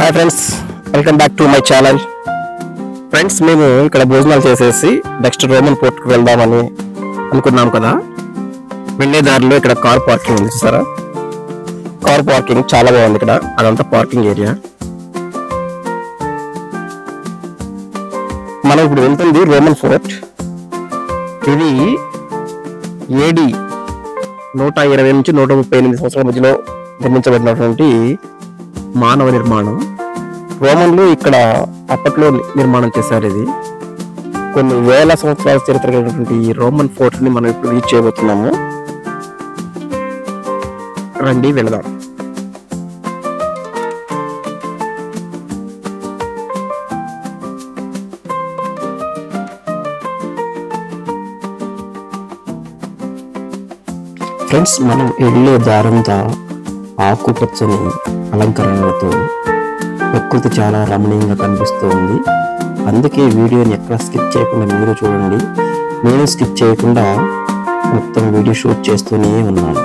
Hi friends, welcome back to my channel. Friends, మేము ఇక్కడ భోజనాలు చేసేసి నెక్స్ట్ రోమన్ పోర్ట్కి వెళ్దామని అనుకున్నాం కదా. వెళ్ళే దారిలో ఇక్కడ కార్ పార్కింగ్ ఉంది, చూసారా? కార్ పార్కింగ్ చాలా బాగుంది. ఇక్కడ అదంతా పార్కింగ్ ఏరియా. మనం ఇప్పుడు వెళ్తుంది రోమన్ ఫోర్ట్. ఇది AD 120 నుంచి 138 సంవత్సరాల మధ్యలో నిర్మించబడినటువంటి మానవ నిర్మాణం. రోమన్లు ఇక్కడ అప్పట్లో నిర్మాణం చేశారు. ఇది కొన్ని వేల సంవత్సరాల చరిత్ర కలిగినటువంటి ఈ రోమన్ ఫోర్ట్ ని మనం ఇప్పుడు రీచ్ చేయబోతున్నాము. రండి వెళదాం. ఫ్రెండ్స్, మనం వెళ్ళే దారంతా ఆకుపచ్చని అలంకరణలతో ప్రకృతి చాలా రమణీయంగా కనిపిస్తూ ఉంది. అందుకే వీడియోని ఎక్కడ స్కిప్ చేయకుండా మీరు చూడండి. నేను స్కిప్ చేయకుండా మొత్తం వీడియో షూట్ చేస్తూనే ఉన్నాను.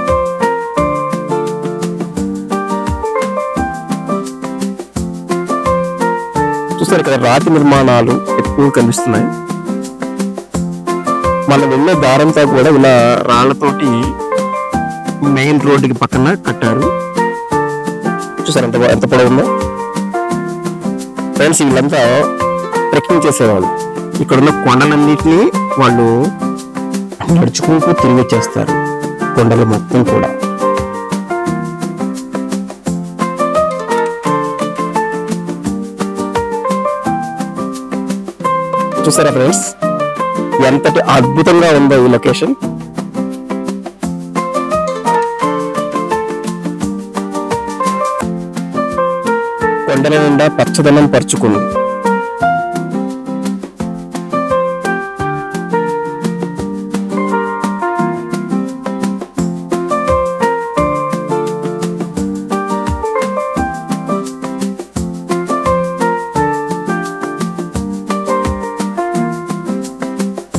చూస్తారు ఇక్కడ రాతి నిర్మాణాలు ఎక్కువ కనిపిస్తున్నాయి. మనం వెళ్ళే దారంతా కూడా ఇలా రాళ్లతోటి మెయిన్ రోడ్డుకి పక్కన కట్టారు. చూసారు ఎంత పొడవుందో. ఫ్రెండ్స్, వీళ్ళంతా ట్రెక్కింగ్ చేసేవాళ్ళు. ఇక్కడున్న కొండలన్నిటినీ వాళ్ళు నడుచుకుంటూ తిరిగి వచ్చేస్తారు. కొండలు మొత్తం కూడా. చూసారా ఫ్రెండ్స్, ఎంతటి అద్భుతంగా ఉందో ఈ లొకేషన్. కొండల నిండా పచ్చదనం పరుచుకుంది.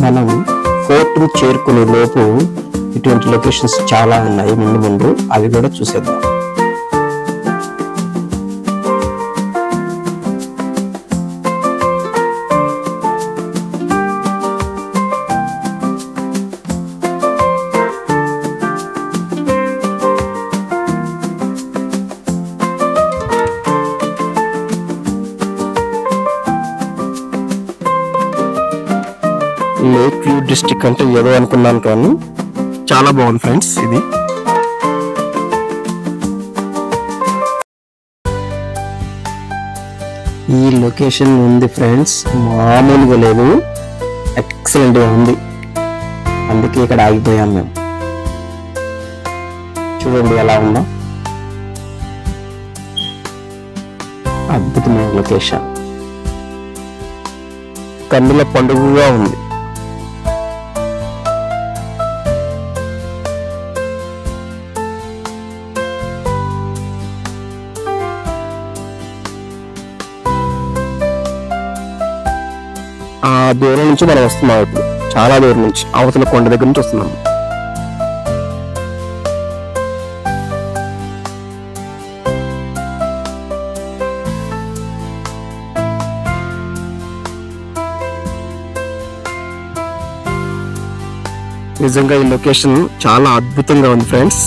మనం ఫోర్ట్ చేరుకునే లోపు ఇటువంటి లొకేషన్స్ చాలా ఉన్నాయి. ముందు అవి కూడా చూసేద్దాం. లేక్ వ్యూ డిస్ట్రిక్ట్ అంటే ఏదో అనుకున్నాను, కానీ చాలా బాగుంది ఫ్రెండ్స్. ఇది ఈ లొకేషన్ ఉంది ఫ్రెండ్స్, మామూలుగా లేదు, ఎక్సలెంట్ గా ఉంది. అందుకే ఇక్కడ ఆగిపోయాం మేము. చూడండి ఎలా ఉందో, అద్భుతమైన లొకేషన్. కన్నుల పండుగగా ఉంది. ఆ దూరం నుంచి మనం వస్తున్నాం. ఇప్పుడు చాలా దూరం నుంచి, అవతల కొండ దగ్గర నుంచి వస్తున్నాం. నిజంగా ఈ లొకేషన్ చాలా అద్భుతంగా ఉంది ఫ్రెండ్స్.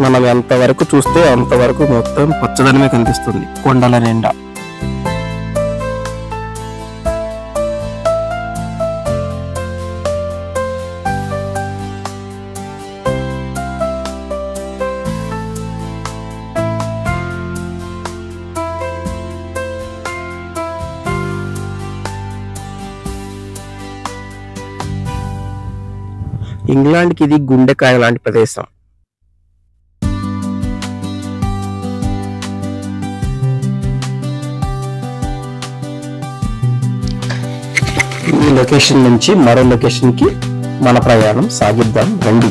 మనం ఎంతవరకు చూస్తే అంతవరకు మొత్తం పచ్చదనమే కనిపిస్తుంది కొండల నిండా. ఇంగ్లాండ్కి ఇది గుండెకాయ లాంటి ప్రదేశం. లొకేషన్ నుంచి మరో లొకేషన్ కి మన ప్రయాణం సాగిద్దాం రండి.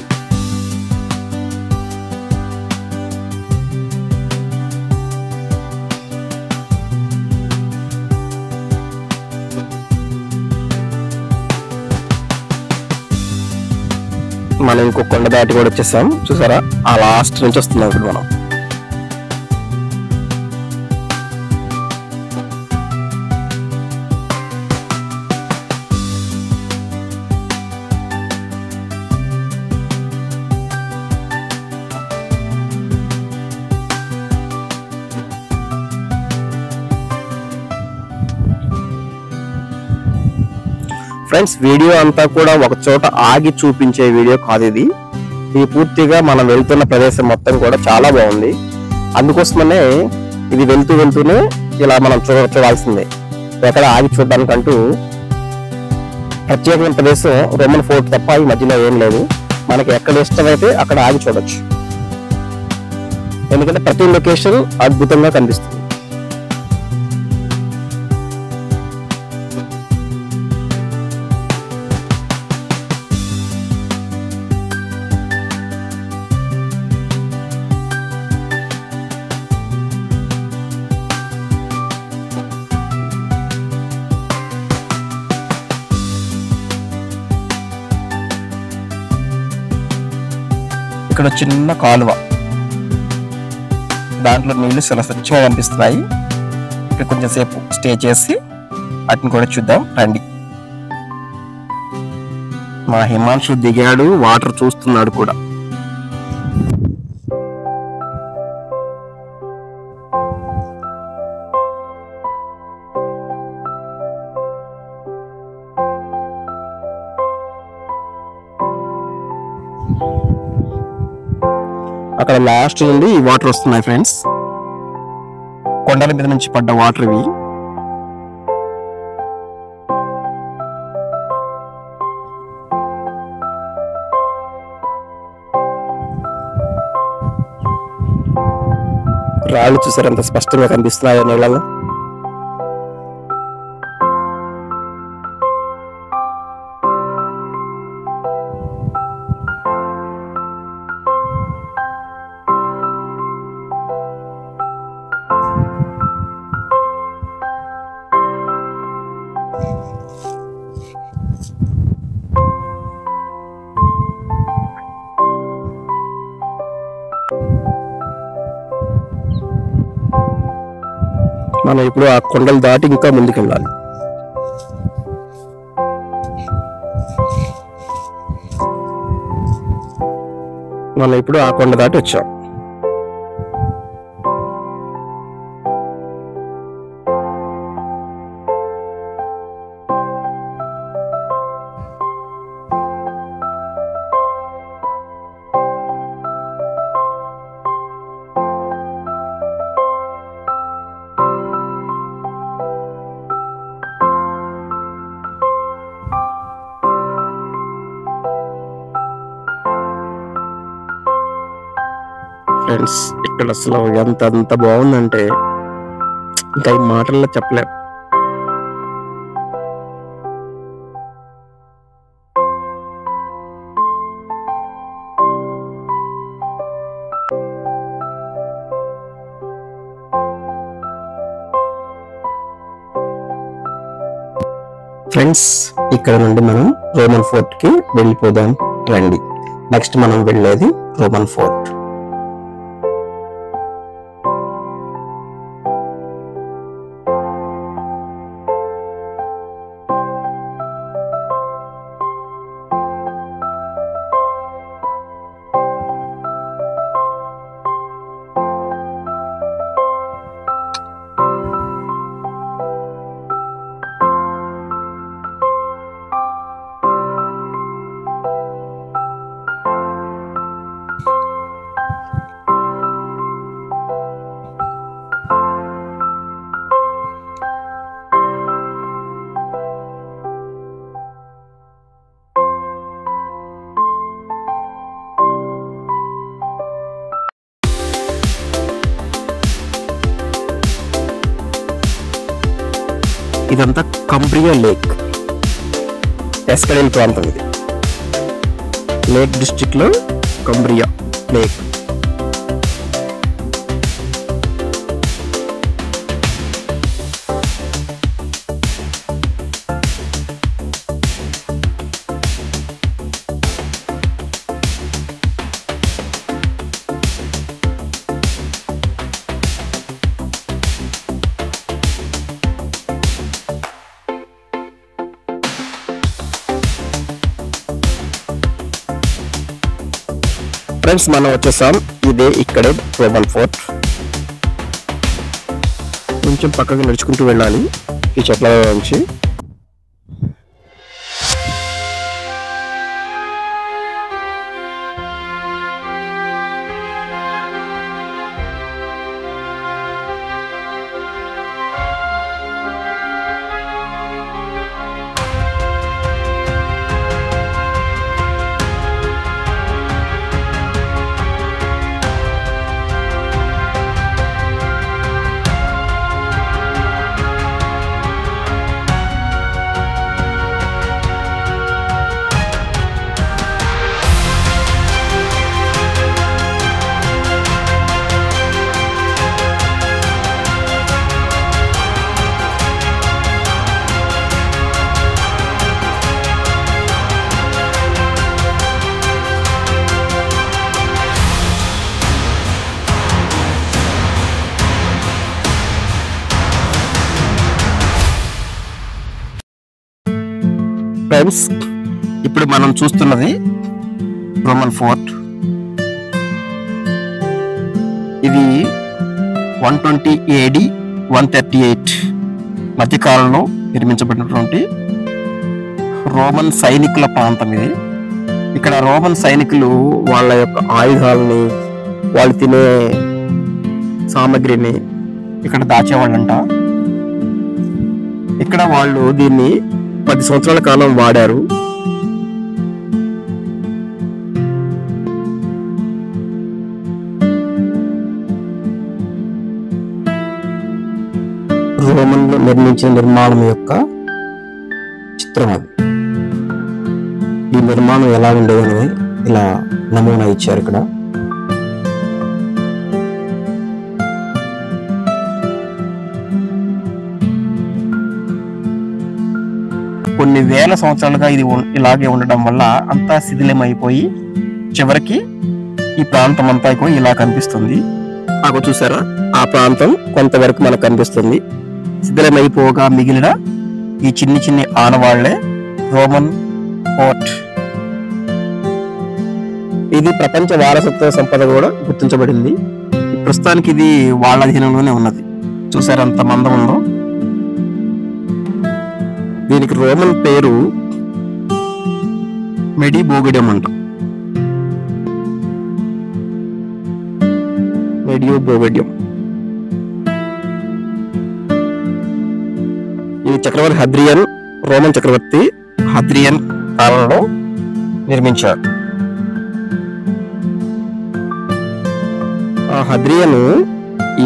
మనం ఇంకో కొండ దాటి కూడా వచ్చేసాం, చూసారా? ఆ లాస్ట్ నుంచి వస్తున్నాం ఇప్పుడు మనం. ఫ్రెండ్స్, వీడియో అంతా కూడా ఒక చోట ఆగి చూపించే వీడియో కాదు ఇది. ఇది పూర్తిగా మనం వెళ్తున్న ప్రదేశం మొత్తం కూడా చాలా బాగుంది. అందుకోసమనే ఇది వెళ్తూనే ఇలా మనం చూడాల్సిందే. ఎక్కడ ఆగి చూడడానికంటూ ప్రత్యేకమైన ప్రదేశం రోమన్ ఫోర్ట్ తప్ప ఈ మధ్యలో ఏం లేదు. మనకి ఎక్కడ ఇష్టమైతే అక్కడ ఆగి చూడొచ్చు, ఎందుకంటే ప్రతి లొకేషన్ అద్భుతంగా కనిపిస్తుంది. ఇక్కడ చిన్న కాలువ, దాంట్లో నీళ్లు చాలా స్వచ్ఛంగా కనిపిస్తున్నాయి. ఇక్కడ కొంచెం సేపు స్టే చేసి వాటిని కూడా చూద్దాం రండి. మా హిమాంశు దిగాడు, వాటర్ చూస్తున్నాడు కూడా. అక్కడ లాస్ట్ నుండి ఈ వాటర్ వస్తున్నాయి ఫ్రెండ్స్, కొండల మీద నుంచి పడ్డ వాటర్ ఇవి. రాళ్ళు చూసారు ఎంత స్పష్టంగా కనిపిస్తున్నాయో నీళ్ళలో. మనం ఇప్పుడు ఆ కొండలు దాటి ఇంకా ముందుకెళ్ళాలి. మనం ఇప్పుడు ఆ కొండ దాటి వచ్చాం. ఫ్రెండ్స్, ఇక్కడ అసలు ఎంత బాగుందంటే ఇంకా ఈ మాటల్లో చెప్పలేం. ఫ్రెండ్స్, ఇక్కడ నుండి మనం రోమన్ ఫోర్ట్ కి వెళ్ళిపోదాం రండి. నెక్స్ట్ మనం వెళ్ళేది రోమన్ ఫోర్ట్. ఇదంతా కంబ్రియా లేక్. ఎస్కడేల్ ప్రాంతం ఇది. లేక్ డిస్ట్రిక్ట్ లో కంబ్రియా లేక్. ఫ్రెండ్స్ మనం వచ్చేసాం. ఇదే ఇక్కడే రోమన్ ఫోర్ట్. కొంచెం పక్కకి నడుచుకుంటూ వెళ్ళాలి ఈ చెట్ల నుంచి. ఫ్రెండ్స్ ఇప్పుడు మనం చూస్తున్నది రోమన్ ఫోర్ట్. ఇది 120 AD 138 మధ్యకాలంలో నిర్మించబడినటువంటి రోమన్ సైనికుల ప్రాంతం ఇది. ఇక్కడ రోమన్ సైనికులు వాళ్ళ యొక్క ఆయుధాలని, వాళ్ళు తినే సామాగ్రిని ఇక్కడ దాచేవాళ్ళంట. ఇక్కడ వాళ్ళు దీన్ని 10 సంవత్సరాల కాలం వాడారు. రోమన్లో నిర్మించిన నిర్మాణం యొక్క చిత్రం అది. ఈ నిర్మాణం ఎలా ఉండేదని ఇలా నమూనా ఇచ్చారు ఇక్కడ. కొన్ని వేల సంవత్సరాలుగా ఇది ఇలాగే ఉండడం వల్ల అంతా శిథిలమైపోయి చివరికి ఈ ప్రాంతం అంతా ఇలా కనిపిస్తుంది. నాకు చూసారా, ఆ ప్రాంతం కొంతవరకు మనకు కనిపిస్తుంది. శిథిలమైపోగా మిగిలిన ఈ చిన్ని చిన్ని ఆనవాళ్లే రోమన్ ఫోర్ట్. ఇది ప్రపంచ వారసత్వ సంపద కూడా గుర్తించబడింది. ప్రస్తుతానికి ఇది వాళ్ళ అధీనంలోనే ఉన్నది. చూసారా అంత మందం ఉందో. దీనికి రోమన్ పేరు మెడిబోగడియం అంట. మెడియోబోగడియం. ఇది చక్రవర్తి హద్రియన్, రోమన్ చక్రవర్తి హద్రియన్ కాలంలో నిర్మించారు. ఆ హద్రియన్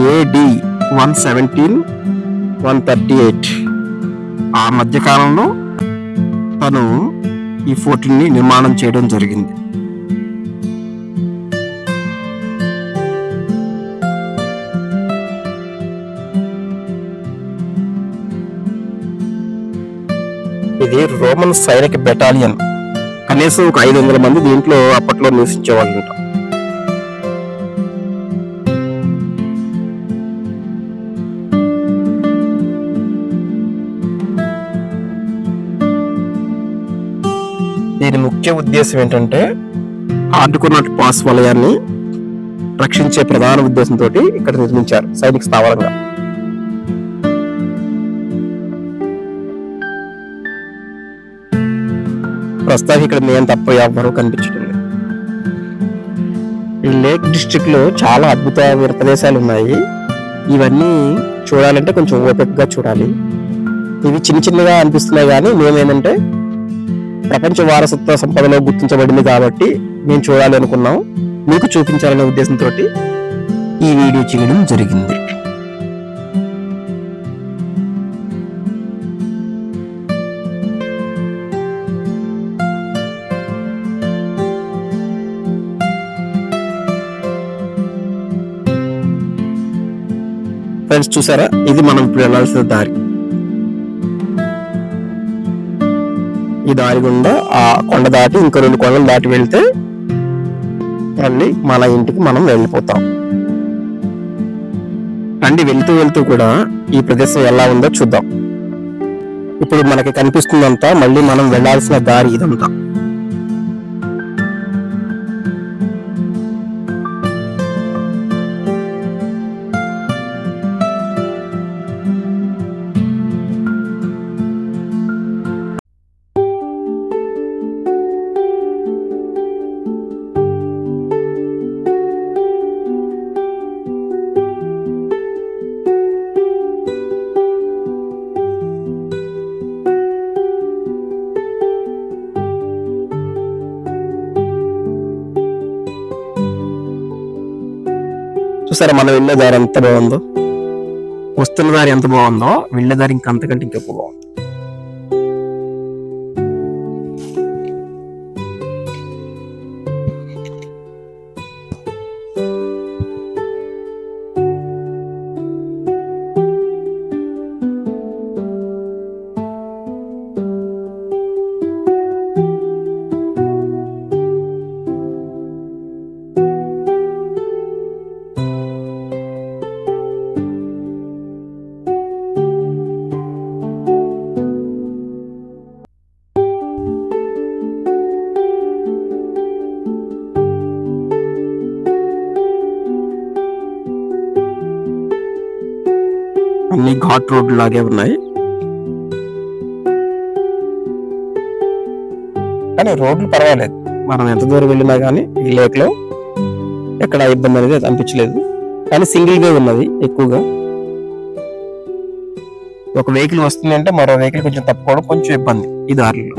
AD 117-138 ఆ మధ్యకాలంలో తను ఈ ఫోర్ట్ని నిర్మాణం చేయడం జరిగింది. ఇది రోమన్ సైనిక బెటాలియన్. కనీసం ఒక 500 మంది దీంట్లో అప్పట్లో నివసించేవాళ్ళు. దీని ముఖ్య ఉద్దేశం ఏంటంటే ఆర్డుకున్నట్టు పాస్ వలయాన్ని రక్షించే ప్రధాన ఉద్దేశంతో ఇక్కడ నిర్మించారు సైనిక స్థావరంగా. ప్రస్తుతానికి ఇక్కడ నేను తప్ప ఎవ్వరూ కనిపించడం లేదు. ఈ లేక్ డిస్ట్రిక్ట్ లో చాలా అద్భుతమైన ప్రదేశాలు ఉన్నాయి. ఇవన్నీ చూడాలంటే కొంచెం ఓపికగా చూడాలి. ఇవి చిన్న చిన్నగా అనిపిస్తున్నాయి, కానీ మేమేంటంటే ప్రపంచ వారసత్వ సంపదలో గుర్తించబడింది కాబట్టి మేము చూడాలి అనుకున్నాం. మీకు చూపించాలనే ఉద్దేశంతో ఈ వీడియో చేయడం జరిగింది. ఫ్రెండ్స్ చూసారా, ఇది మనం ఇప్పుడు వెళ్ళాల్సిన దారి. ఈ దారి గుండా ఆ కొండ దాటి ఇంకో 2 కొండలు దాటి వెళ్తే మళ్ళీ మన ఇంటికి మనం వెళ్ళిపోతాం. రండి, వెళ్తూ వెళ్తూ కూడా ఈ ప్రదేశం ఎలా ఉందో చూద్దాం. ఇప్పుడు మనకి కనిపిస్తుందంతా మళ్ళీ మనం వెళ్ళాల్సిన దారి ఇదంతా. చూసారా మనం వెళ్ళే దారి ఎంత బాగుందో, వస్తున్న దారి ఎంత బాగుందో, వెళ్ళే దారి ఇంకంతకంటే ఇంకెక్కువ బాగుంది. అన్ని ఘాట్ రోడ్లు లాగే ఉన్నాయి, కానీ రోడ్లు పర్వాలేదు. మనం ఎంత దూరం వెళ్ళినా కానీ ఈ లేక్ లో ఎక్కడ ఇబ్బంది అనేది అనిపించలేదు. కానీ సింగిల్ వే ఉన్నది ఎక్కువగా. ఒక వెహికల్ వస్తుంది అంటే మరో వెహికల్ కొంచెం తప్పుకోవడం కొంచెం ఇబ్బంది ఈ దారిలో.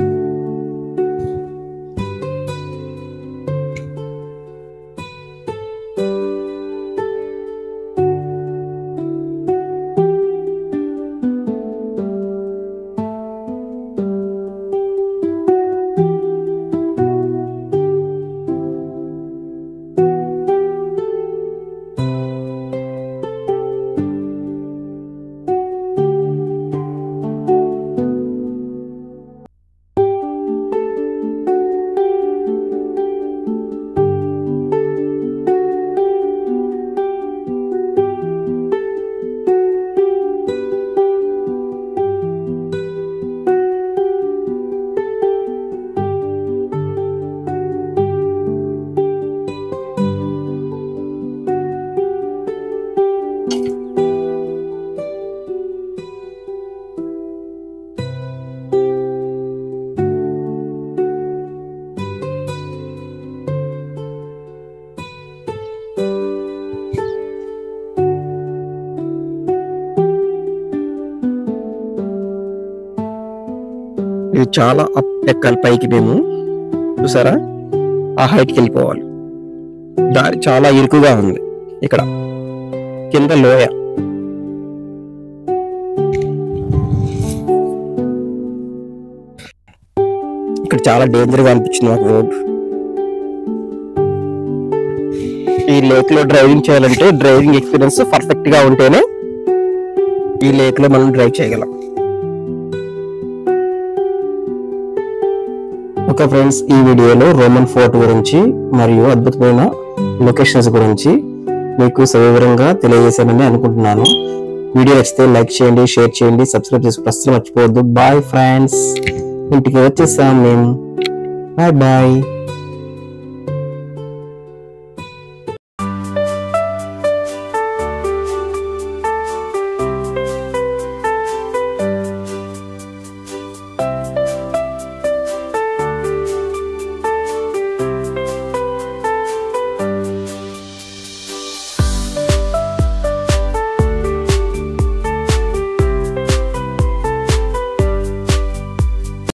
ఇది చాలా అప్ ఎక్కాలి పైకి. మేము చూసారా ఆ హైట్కి వెళ్ళిపోవాలి. దారి చాలా ఇరుకుగా ఉంది. ఇక్కడ కింద లోయ. ఇక్కడ చాలా డేంజర్ గా అనిపించింది నాకు రోడ్. ఈ లేక్ లో డ్రైవింగ్ చేయాలంటే డ్రైవింగ్ ఎక్స్పీరియన్స్ పర్ఫెక్ట్ గా ఉంటేనే ఈ లేక్ లో మనం డ్రైవ్ చేయగలం. ఓకే ఫ్రెండ్స్, ఈ వీడియోలో రోమన్ ఫోర్ట్ గురించి మరియు అద్భుతమైన లొకేషన్స్ గురించి మీకు సవివరంగా తెలియజేశానని అనుకుంటున్నాను. వీడియో నచ్చితే లైక్ చేయండి, షేర్ చేయండి, సబ్స్క్రైబ్ చేసి ప్రస్తుతం మర్చిపోవద్దు. బాయ్ ఫ్రెండ్స్, ఇంటికి వచ్చేసాం మేము. Bye bye.